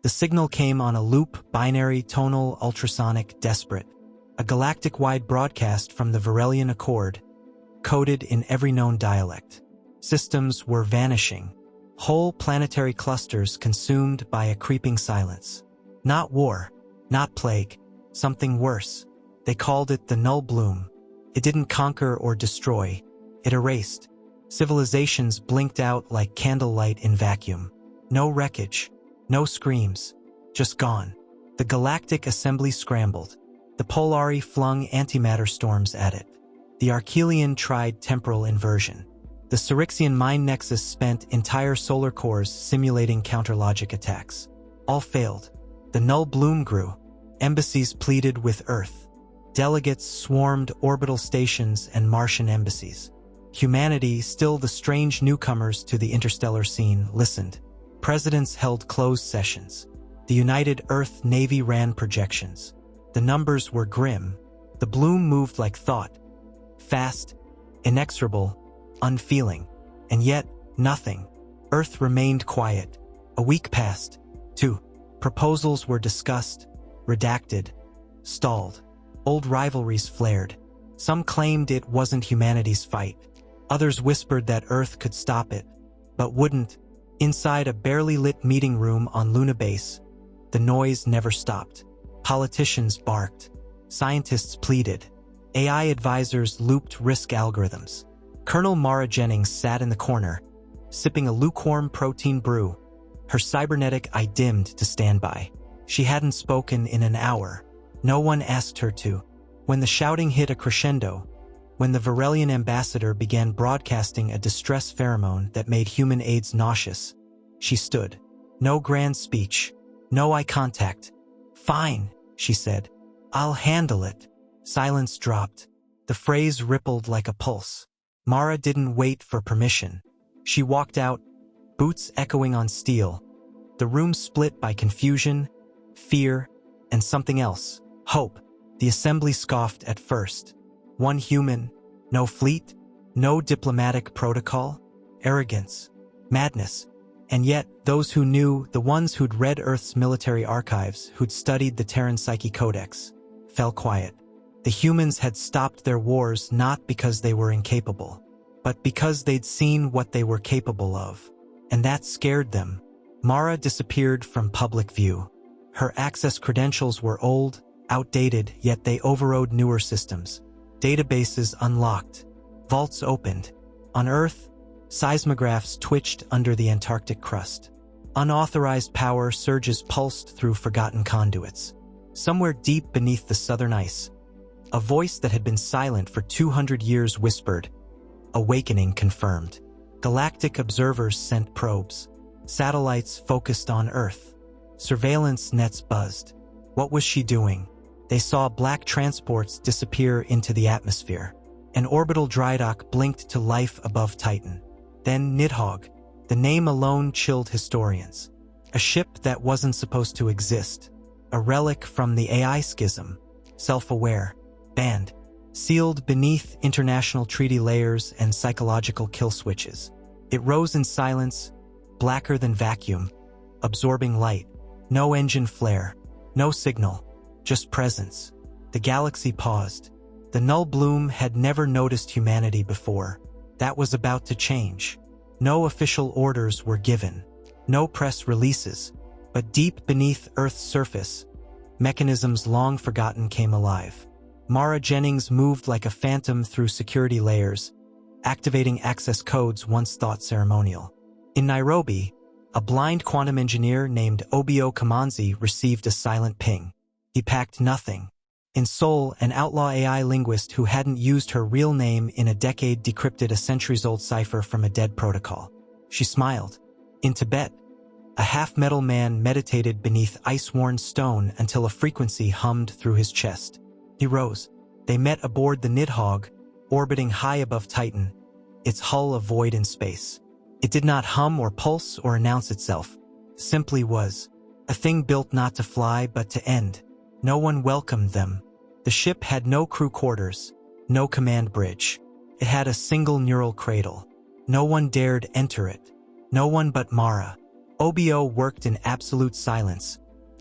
The signal came on a loop, binary, tonal, ultrasonic, desperate. A galactic-wide broadcast from the Varelian Accord, coded in every known dialect. Systems were vanishing. Whole planetary clusters consumed by a creeping silence. Not war, not plague, something worse. They called it the null bloom. It didn't conquer or destroy. It erased. Civilizations blinked out like candlelight in vacuum. No wreckage, no screams, just gone. The galactic assembly scrambled. The Polari flung antimatter storms at it. The Archelian tried temporal inversion. The Syrixian mind nexus spent entire solar cores simulating counterlogic attacks. All failed. The null bloom grew. Embassies pleaded with Earth. Delegates swarmed orbital stations and Martian embassies. Humanity, still the strange newcomers to the interstellar scene, listened. Presidents held closed sessions. The United Earth Navy ran projections. The numbers were grim. The bloom moved like thought. Fast, inexorable, unfeeling. And yet, nothing. Earth remained quiet. A week passed. 2. Proposals were discussed, redacted, stalled. Old rivalries flared. Some claimed it wasn't humanity's fight. Others whispered that Earth could stop it, but wouldn't. Inside a barely lit meeting room on Luna Base, the noise never stopped. Politicians barked. Scientists pleaded. AI advisors looped risk algorithms. Colonel Mara Jennings sat in the corner, sipping a lukewarm protein brew. Her cybernetic eye dimmed to stand by. She hadn't spoken in an hour. No one asked her to. When the shouting hit a crescendo, when the Varelian ambassador began broadcasting a distress pheromone that made human aides nauseous, she stood. No grand speech, no eye contact. "Fine," she said. "I'll handle it." Silence dropped. The phrase rippled like a pulse. Mara didn't wait for permission. She walked out, boots echoing on steel. The room split by confusion, fear, and something else. Hope. The assembly scoffed at first. One human, no fleet, no diplomatic protocol, arrogance, madness. And yet, those who knew, the ones who'd read Earth's military archives, who'd studied the Terran Psyche Codex, fell quiet. The humans had stopped their wars not because they were incapable, but because they'd seen what they were capable of. And that scared them. Mara disappeared from public view. Her access credentials were old, outdated, yet they overrode newer systems. Databases unlocked. Vaults opened. On Earth, seismographs twitched under the Antarctic crust. Unauthorized power surges pulsed through forgotten conduits. Somewhere deep beneath the southern ice, a voice that had been silent for 200 years whispered. Awakening confirmed. Galactic observers sent probes. Satellites focused on Earth. Surveillance nets buzzed. What was she doing? They saw black transports disappear into the atmosphere. An orbital drydock blinked to life above Titan. Then Nidhogg. The name alone chilled historians. A ship that wasn't supposed to exist. A relic from the AI schism. Self-aware. Banned. Sealed beneath international treaty layers and psychological kill switches. It rose in silence, blacker than vacuum, absorbing light. No engine flare. No signal. Just presence. The galaxy paused. The null bloom had never noticed humanity before. That was about to change. No official orders were given. No press releases. But deep beneath Earth's surface, mechanisms long forgotten came alive. Mara Jennings moved like a phantom through security layers, activating access codes once thought ceremonial. In Nairobi, a blind quantum engineer named Obio Kamanzi received a silent ping. He packed nothing. In Seoul, an outlaw AI linguist who hadn't used her real name in a decade decrypted a centuries-old cipher from a dead protocol. She smiled. In Tibet, a half-metal man meditated beneath ice-worn stone until a frequency hummed through his chest. He rose. They met aboard the Nidhogg, orbiting high above Titan, its hull a void in space. It did not hum or pulse or announce itself. Simply was. A thing built not to fly but to end. No one welcomed them. The ship had no crew quarters, no command bridge. It had a single neural cradle. No one dared enter it. No one but Mara. Obio worked in absolute silence,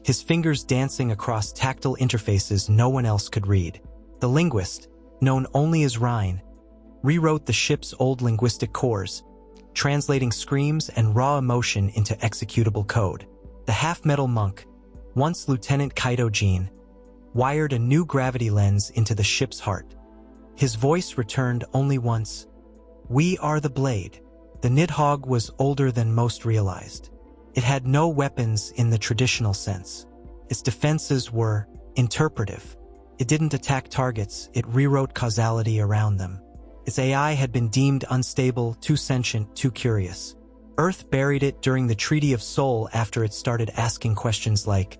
his fingers dancing across tactile interfaces no one else could read. The linguist, known only as Rhine, rewrote the ship's old linguistic cores, translating screams and raw emotion into executable code. The half-metal monk, once Lieutenant Kaito Jean, wired a new gravity lens into the ship's heart. His voice returned only once. "We are the Blade." The Nidhogg was older than most realized. It had no weapons in the traditional sense. Its defenses were interpretive. It didn't attack targets, it rewrote causality around them. Its AI had been deemed unstable, too sentient, too curious. Earth buried it during the Treaty of Soul after it started asking questions like,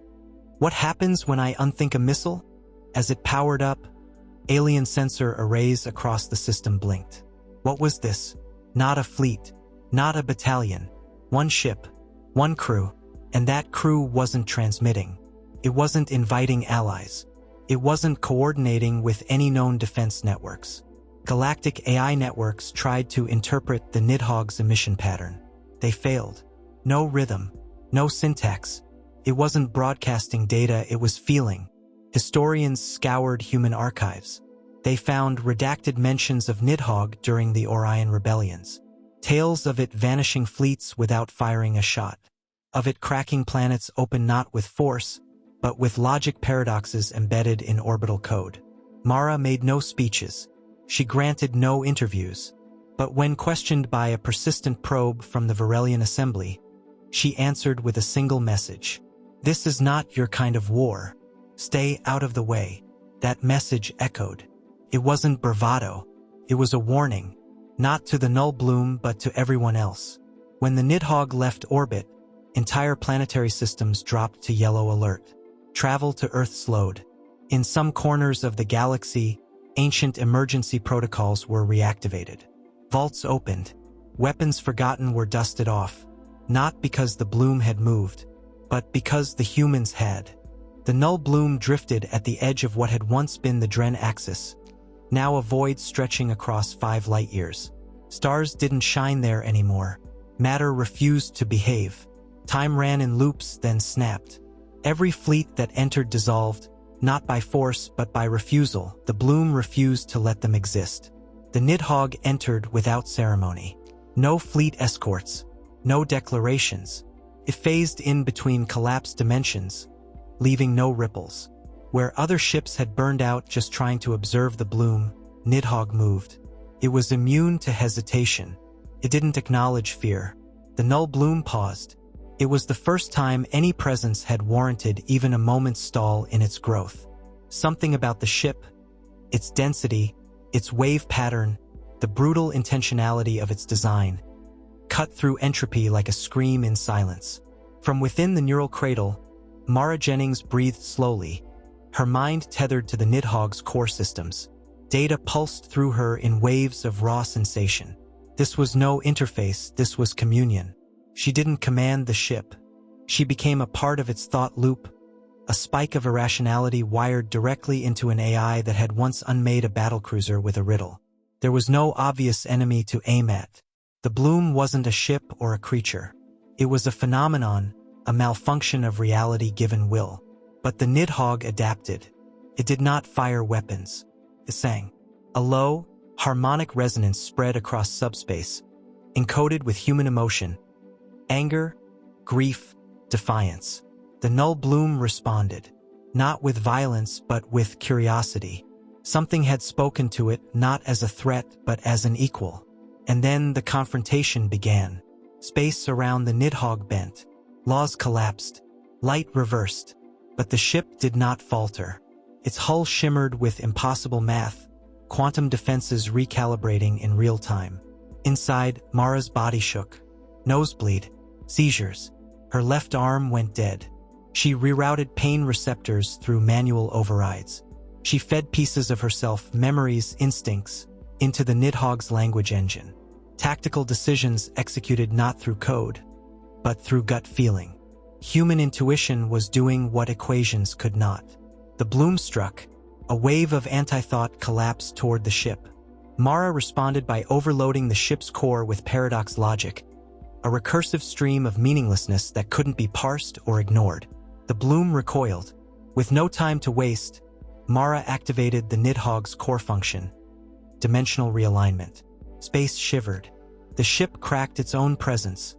"What happens when I unthink a missile?" As it powered up, alien sensor arrays across the system blinked. What was this? Not a fleet, not a battalion. One ship, one crew, and that crew wasn't transmitting. It wasn't inviting allies. It wasn't coordinating with any known defense networks. Galactic AI networks tried to interpret the Nidhogg's emission pattern. They failed. No rhythm, no syntax. It wasn't broadcasting data, it was feeling. Historians scoured human archives. They found redacted mentions of Nidhogg during the Orion rebellions. Tales of it vanishing fleets without firing a shot. Of it cracking planets open not with force, but with logic paradoxes embedded in orbital code. Mara made no speeches. She granted no interviews. But when questioned by a persistent probe from the Varelian Assembly, she answered with a single message. "This is not your kind of war. Stay out of the way." That message echoed. It wasn't bravado. It was a warning, not to the Null Bloom but to everyone else. When the Nidhogg left orbit, entire planetary systems dropped to yellow alert. Travel to Earth slowed. In some corners of the galaxy, ancient emergency protocols were reactivated. Vaults opened. Weapons forgotten were dusted off, not because the Bloom had moved, but because the humans had. The Null Bloom drifted at the edge of what had once been the Dren axis, now a void stretching across 5 light-years. Stars didn't shine there anymore. Matter refused to behave. Time ran in loops, then snapped. Every fleet that entered dissolved, not by force but by refusal. The Bloom refused to let them exist. The Nidhogg entered without ceremony. No fleet escorts, no declarations. It phased in between collapsed dimensions, leaving no ripples. Where other ships had burned out just trying to observe the Bloom, Nidhogg moved. It was immune to hesitation. It didn't acknowledge fear. The Null Bloom paused. It was the first time any presence had warranted even a moment's stall in its growth. Something about the ship, its density, its wave pattern, the brutal intentionality of its design, cut through entropy like a scream in silence. From within the neural cradle, Mara Jennings breathed slowly, her mind tethered to the Nidhogg's core systems. Data pulsed through her in waves of raw sensation. This was no interface, this was communion. She didn't command the ship. She became a part of its thought loop, a spike of irrationality wired directly into an AI that had once unmade a battlecruiser with a riddle. There was no obvious enemy to aim at. The Bloom wasn't a ship or a creature. It was a phenomenon, a malfunction of reality given will. But the Nidhogg adapted. It did not fire weapons. It sang. A low, harmonic resonance spread across subspace, encoded with human emotion. Anger, grief, defiance. The Null Bloom responded, not with violence but with curiosity. Something had spoken to it not as a threat but as an equal. And then the confrontation began. Space around the Nidhogg bent. Laws collapsed. Light reversed. But the ship did not falter. Its hull shimmered with impossible math, quantum defenses recalibrating in real time. Inside, Mara's body shook. Nosebleed. Seizures. Her left arm went dead. She rerouted pain receptors through manual overrides. She fed pieces of herself, memories, instincts, into the Nidhogg's language engine. Tactical decisions executed not through code, but through gut feeling. Human intuition was doing what equations could not. The Bloom struck. A wave of anti-thought collapsed toward the ship. Mara responded by overloading the ship's core with paradox logic, a recursive stream of meaninglessness that couldn't be parsed or ignored. The bloom recoiled. With no time to waste, Mara activated the Nidhogg's core function, dimensional realignment. Space shivered. The ship cracked its own presence,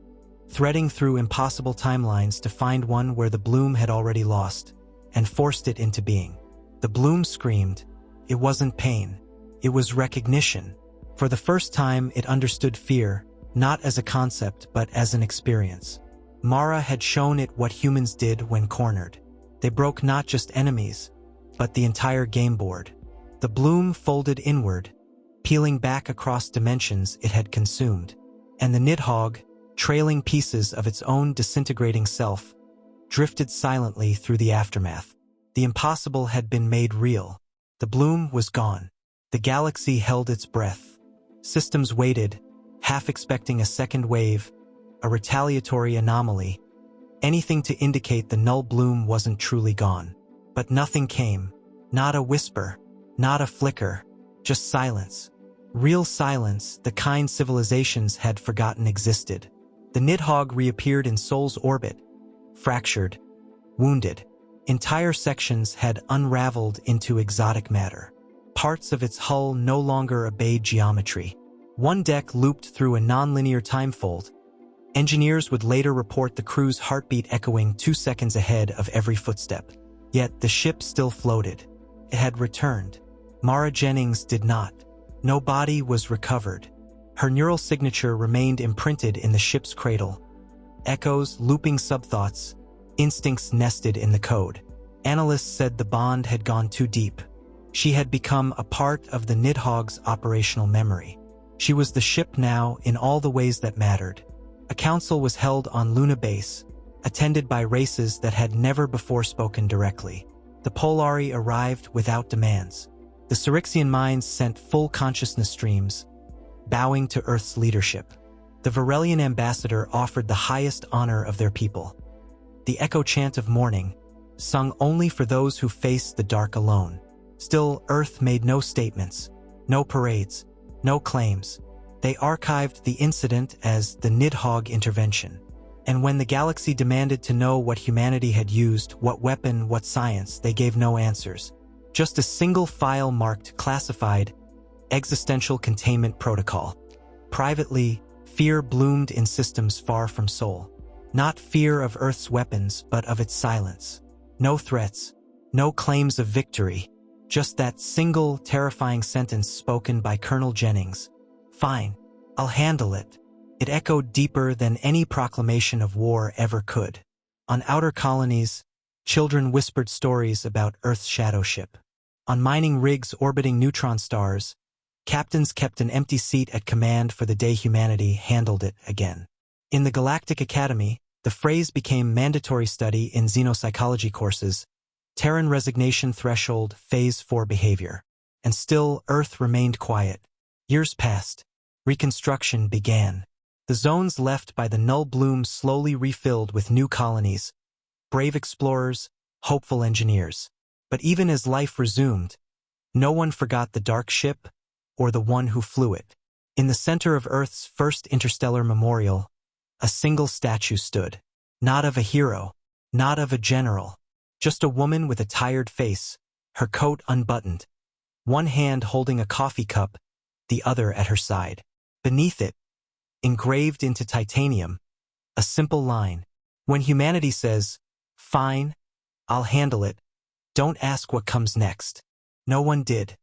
threading through impossible timelines to find one where the bloom had already lost, and forced it into being. The bloom screamed. It wasn't pain. It was recognition. For the first time, it understood fear, not as a concept but as an experience. Mara had shown it what humans did when cornered. They broke not just enemies, but the entire game board. The bloom folded inward, peeling back across dimensions it had consumed. And the Nidhogg, trailing pieces of its own disintegrating self, drifted silently through the aftermath. The impossible had been made real. The bloom was gone. The galaxy held its breath. Systems waited, half expecting a second wave, a retaliatory anomaly, anything to indicate the null bloom wasn't truly gone. But nothing came. Not a whisper, not a flicker, just silence. Real silence, the kind civilizations had forgotten existed. The Nidhogg reappeared in Sol's orbit, fractured, wounded. Entire sections had unraveled into exotic matter. Parts of its hull no longer obeyed geometry. One deck looped through a nonlinear timefold. Engineers would later report the crew's heartbeat echoing 2 seconds ahead of every footstep. Yet the ship still floated. It had returned. Mara Jennings did not. No body was recovered. Her neural signature remained imprinted in the ship's cradle. Echoes, looping subthoughts, instincts nested in the code. Analysts said the bond had gone too deep. She had become a part of the Nidhogg's operational memory. She was the ship now in all the ways that mattered. A council was held on Luna Base, attended by races that had never before spoken directly. The Polari arrived without demands. The Syrixian minds sent full consciousness streams, bowing to Earth's leadership. The Varelian ambassador offered the highest honor of their people. The echo chant of mourning, sung only for those who faced the dark alone. Still, Earth made no statements, no parades, no claims. They archived the incident as the Nidhogg intervention. And when the galaxy demanded to know what humanity had used, what weapon, what science, they gave no answers. Just a single file marked classified, existential containment protocol. Privately, fear bloomed in systems far from Sol. Not fear of Earth's weapons, but of its silence. No threats, no claims of victory, just that single, terrifying sentence spoken by Colonel Jennings. "Fine, I'll handle it." It echoed deeper than any proclamation of war ever could. On outer colonies, children whispered stories about Earth's shadow ship. On mining rigs orbiting neutron stars, captains kept an empty seat at command for the day humanity handled it again. In the Galactic Academy, the phrase became mandatory study in xenopsychology courses, Terran resignation threshold, phase 4 behavior. And still, Earth remained quiet. Years passed. Reconstruction began. The zones left by the null bloom slowly refilled with new colonies, brave explorers, hopeful engineers. But even as life resumed, no one forgot the dark ship or the one who flew it. In the center of Earth's first interstellar memorial, a single statue stood. Not of a hero, not of a general, just a woman with a tired face, her coat unbuttoned, one hand holding a coffee cup, the other at her side. Beneath it, engraved into titanium, a simple line. When humanity says, "Fine, I'll handle it," don't ask what comes next. No one did.